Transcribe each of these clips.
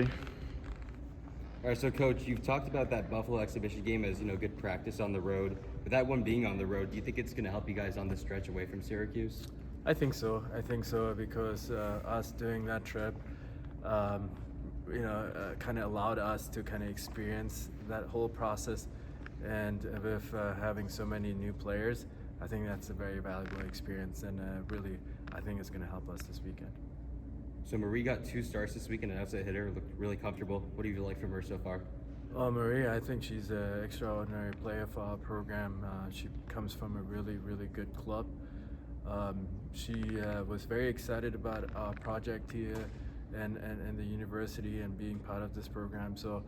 All right, so Coach, you've talked about that Buffalo exhibition game as good practice on the road. But that one being on the road, do you think it's going to help you guys on the stretch away from Syracuse? I think so. Because us doing that trip, kind of allowed us to kind of experience that whole process, and with having so many new players, I think that's a very valuable experience, and really, I think it's going to help us this weekend. So Marie got 2 starts this week and an outside hitter, looked really comfortable. What do you like from her so far? Well, Marie, I think she's an extraordinary player for our program. She comes from a really, really good club. She was very excited about our project here and the university and being part of this program. So,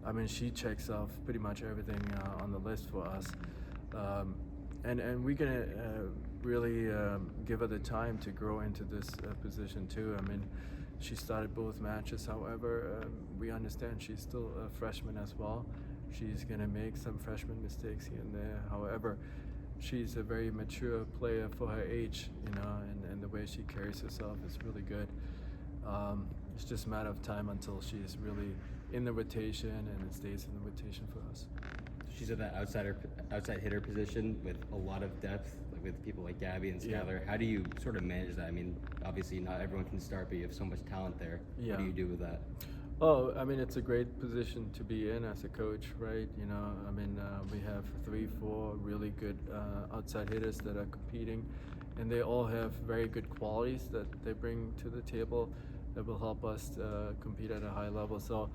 I mean, she checks off pretty much everything on the list for us. And we're going to really give her the time to grow into this position too. I mean, she started both matches. However, we understand she's still a freshman as well. She's going to make some freshman mistakes here and there. However, she's a very mature player for her age, and the way she carries herself is really good. It's just a matter of time until she's really in the rotation and it stays in the rotation for us. She's at that outside hitter position with a lot of depth, like with people like Gabby and Skylar. Yeah. How do you sort of manage that? I mean, obviously not everyone can start, but you have so much talent there. Yeah. What do you do with that? Oh, I mean, it's a great position to be in as a coach, right? We have 3-4 really good outside hitters that are competing, and they all have very good qualities that they bring to the table that will help us compete at a high level. So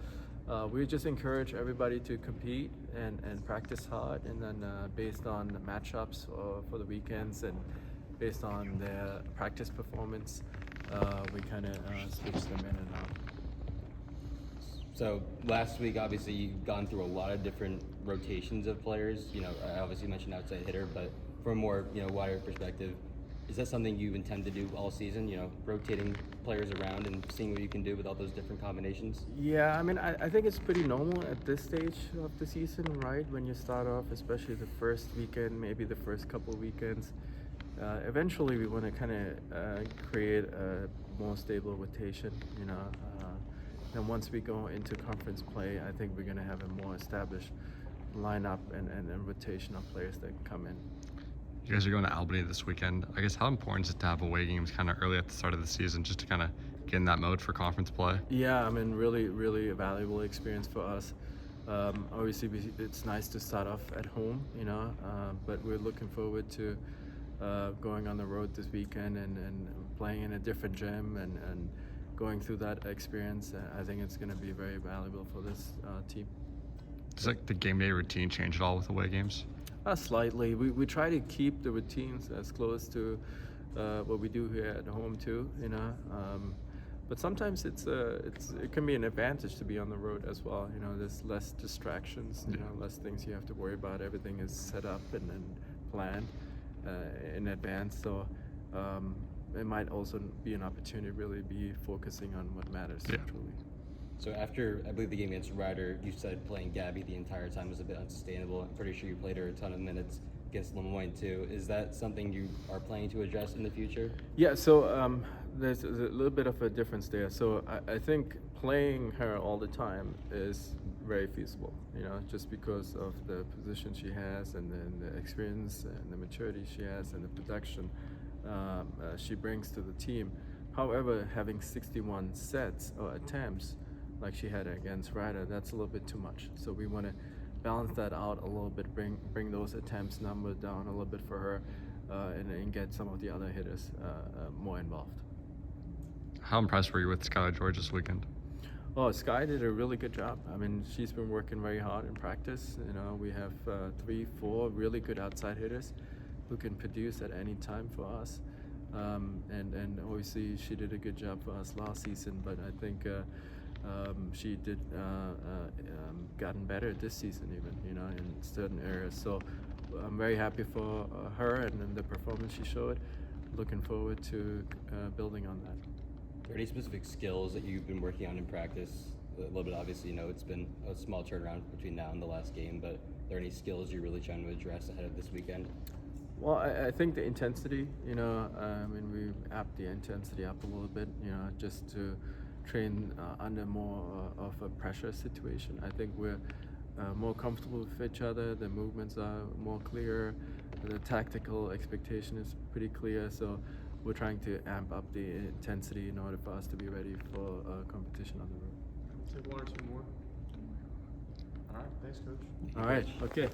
we just encourage everybody to compete and practice hard, and then based on the matchups for the weekends and based on their practice performance, we kind of switch them in and out. So last week, obviously, you've gone through a lot of different rotations of players. I obviously mentioned outside hitter, but from a more wider perspective, is that something you intend to do all season? Rotating players around and seeing what you can do with all those different combinations? Yeah, I mean, I think it's pretty normal at this stage of the season, right? When you start off, especially the first weekend, maybe the first couple weekends. Eventually, we want to kind of create a more stable rotation, And once we go into conference play, I think we're going to have a more established lineup and rotation of players that come in. You guys are going to Albany this weekend. I guess how important is it to have away games kind of early at the start of the season just to kind of get in that mode for conference play? Yeah, I mean, really, really a valuable experience for us. Obviously, it's nice to start off at home, but we're looking forward to going on the road this weekend and playing in a different gym and going through that experience. I think it's going to be very valuable for this team. Does the game day routine change at all with away games? Slightly. We try to keep the routines as close to what we do here at home too, But sometimes it can be an advantage to be on the road as well. There's less distractions, less things you have to worry about. Everything is set up and planned in advance. So it might also be an opportunity to really be focusing on what matters truly. So after, I believe, the game against Ryder, you said playing Gabby the entire time was a bit unsustainable. I'm pretty sure you played her a ton of minutes against Lemoyne too. Is that something you are planning to address in the future? Yeah, so there's a little bit of a difference there. So I think playing her all the time is very feasible, just because of the position she has and then the experience and the maturity she has and the production she brings to the team. However, having 61 sets or attempts like she had against Ryder, that's a little bit too much. So we want to balance that out a little bit, bring those attempts number down a little bit for her, and get some of the other hitters more involved. How impressed were you with Skylar George this weekend? Oh, Sky did a really good job. I mean, she's been working very hard in practice. We have 3-4 really good outside hitters who can produce at any time for us. And obviously she did a good job for us last season, but I think she did gotten better this season even, in certain areas. So I'm very happy for her and the performance she showed. Looking forward to building on that. Are there any specific skills that you've been working on in practice? A little bit, obviously, it's been a small turnaround between now and the last game, but are there any skills you're really trying to address ahead of this weekend? Well, I think the intensity, we upped the intensity up a little bit, just to train under more of a pressure situation. I think we're more comfortable with each other. The movements are more clear. The tactical expectation is pretty clear. So we're trying to amp up the intensity in order for us to be ready for competition on the road. Take one or two more. All right, thanks, Coach. All right. Okay.